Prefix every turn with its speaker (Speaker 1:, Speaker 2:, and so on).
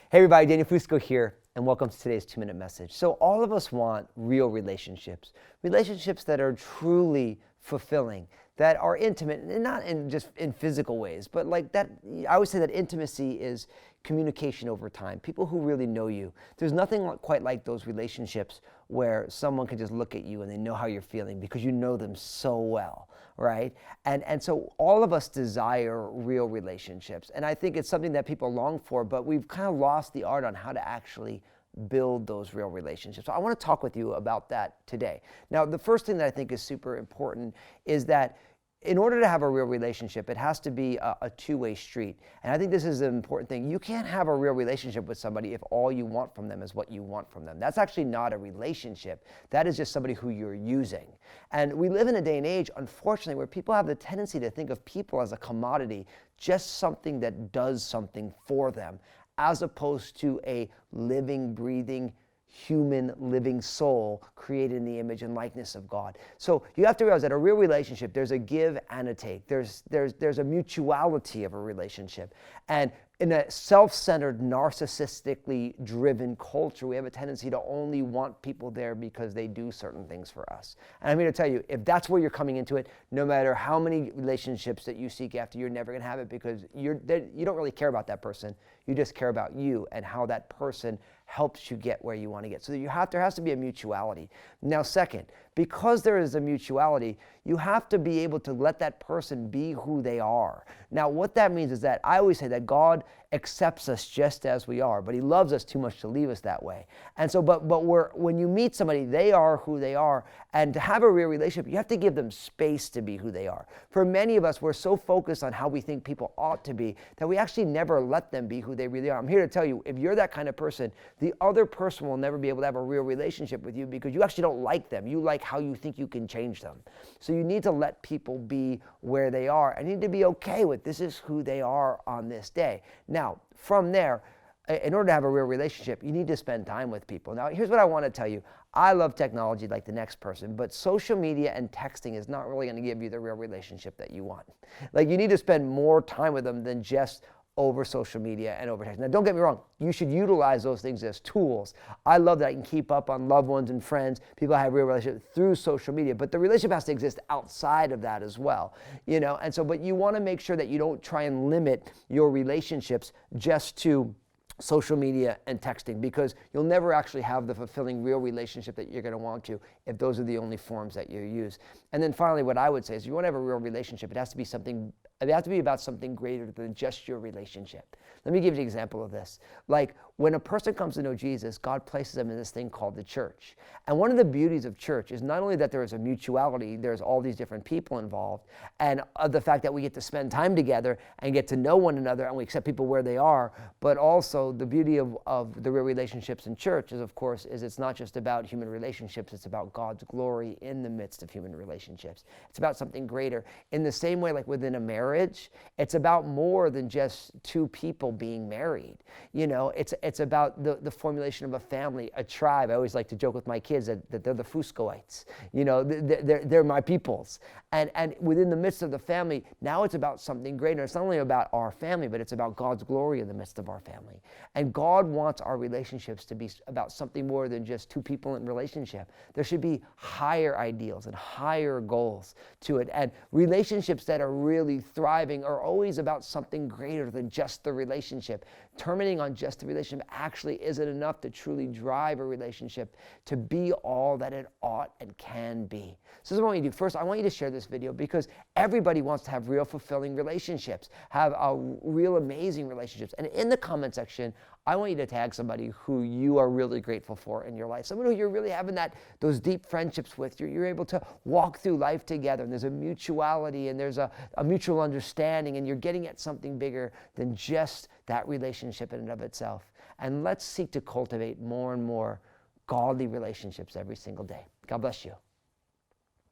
Speaker 1: Hey everybody, Daniel Fusco here, and welcome to today's 2-minute message. So all of us want real relationships that are truly fulfilling, that are intimate, and not in just in physical ways, but like that. I always say that intimacy is communication over time. People who really know you. There's nothing quite like those relationships where someone can just look at you and they know how you're feeling because you know them so well, right? And so all of us desire real relationships, and I think it's something that people long for, but we've kind of lost the art on how to actually build those real relationships. So I want to talk with you about that today. Now, the first thing that I think is super important is that in order to have a real relationship, it has to be a two-way street. And I think this is an important thing. You can't have a real relationship with somebody if all you want from them is what you want from them. That's actually not a relationship. That is just somebody who you're using. And we live in a day and age, unfortunately, where people have the tendency to think of people as a commodity, just something that does something for them, as opposed to a living, breathing, human living soul created in the image and likeness of God. So you have to realize that a real relationship, there's a give and a take. There's a mutuality of a relationship. And in a self-centered, narcissistically driven culture, we have a tendency to only want people there because they do certain things for us. And I'm here to tell you, if that's where you're coming into it, no matter how many relationships that you seek after, you're never going to have it because you don't really care about that person. You just care about you and how that person helps you get where you want to get. So there has to be a mutuality. Now, second, because there is a mutuality, you have to be able to let that person be who they are. Now, what that means is that I always say that God accepts us just as we are, but He loves us too much to leave us that way. And so, when you meet somebody, they are who they are. And to have a real relationship, you have to give them space to be who they are. For many of us, we're so focused on how we think people ought to be that we actually never let them be who they really are. I'm here to tell you, if you're that kind of person, the other person will never be able to have a real relationship with you because you actually don't like them. You like how you think you can change them. So you need to let people be where they are and you need to be okay with this is who they are on this day. Now, from there, in order to have a real relationship, you need to spend time with people. Now, here's what I want to tell you. I love technology like the next person, but social media and texting is not really going to give you the real relationship that you want. Like, you need to spend more time with them than just over social media and over text. Now, don't get me wrong. You should utilize those things as tools. I love that I can keep up on loved ones and friends, people I have real relationships through social media, but the relationship has to exist outside of that as well, you know? And so, but you want to make sure that you don't try and limit your relationships just to social media and texting, because you'll never actually have the fulfilling real relationship that you're going to want to if those are the only forms that you use. And then finally, what I would say is if you want to have a real relationship, it has to be about something greater than just your relationship. Let me give you an example of this. Like, when a person comes to know Jesus, God places them in this thing called the church. And one of the beauties of church is not only that there is a mutuality, there's all these different people involved, and the fact that we get to spend time together and get to know one another and we accept people where they are, but also the beauty of the real relationships in church is, of course, is it's not just about human relationships, it's about God's glory in the midst of human relationships. It's about something greater. In the same way, like within a marriage, it's about more than just two people being married. You know, it's about the formulation of a family, a tribe. I always like to joke with my kids that they're the Fuscoites. You know, they're my peoples. And within the midst of the family, now it's about something greater. It's not only about our family, but it's about God's glory in the midst of our family. And God wants our relationships to be about something more than just two people in relationship. There should be higher ideals and higher goals to it. And relationships that are really thriving are always about something greater than just the relationship. Terminating on just the relationship actually isn't enough to truly drive a relationship to be all that it ought and can be. So this is what I want you to do. First, I want you to share this video because everybody wants to have real fulfilling relationships, have real amazing relationships. And in the comment section, I want you to tag somebody who you are really grateful for in your life, someone who you're really having those deep friendships with. You're able to walk through life together, and there's a mutuality, and there's a mutual understanding, and you're getting at something bigger than just that relationship in and of itself. And let's seek to cultivate more and more godly relationships every single day. God bless you.